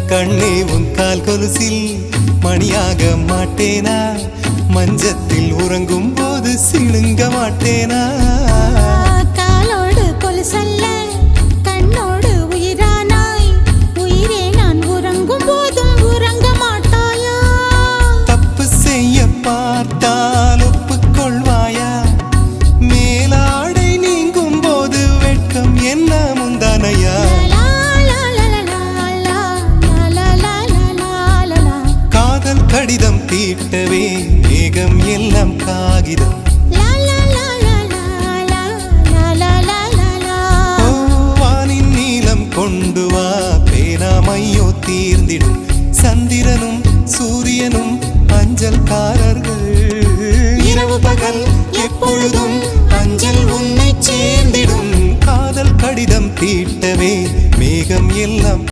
கண்ணே உன் கால் கொலுசில் மணியாக மாட்டேனா? மஞ்சத்தில் உறங்கும் போது சிணுங்க மாட்டேனா? காலோடு கொலுசல்ல கண்ணோடு உயிரானாய், உயிரே நான் உறங்கும் போதும் உறங்க மாட்டாயா? தப்பு செய்ய பார்த்தால் ஒப்புக்கொள்வாயா? மேலாடை நீங்கும் போது வெட்கம் என்ன முந்தானையா? காதல் கடிதம் தீட்டவே மேகம் எல்லாம் காகிதம். வானின் நீளம் கொண்டு வா, பேனாமையோ தீர்ந்திடும். சந்திரனும் சூரியனும் அஞ்சல்காரர்கள். இரவு பகல் எப்பொழுதும் அஞ்சல் உன்னை சேர்ந்திடும். காதல் கடிதம் தீட்டவே மேகம் எல்லாம்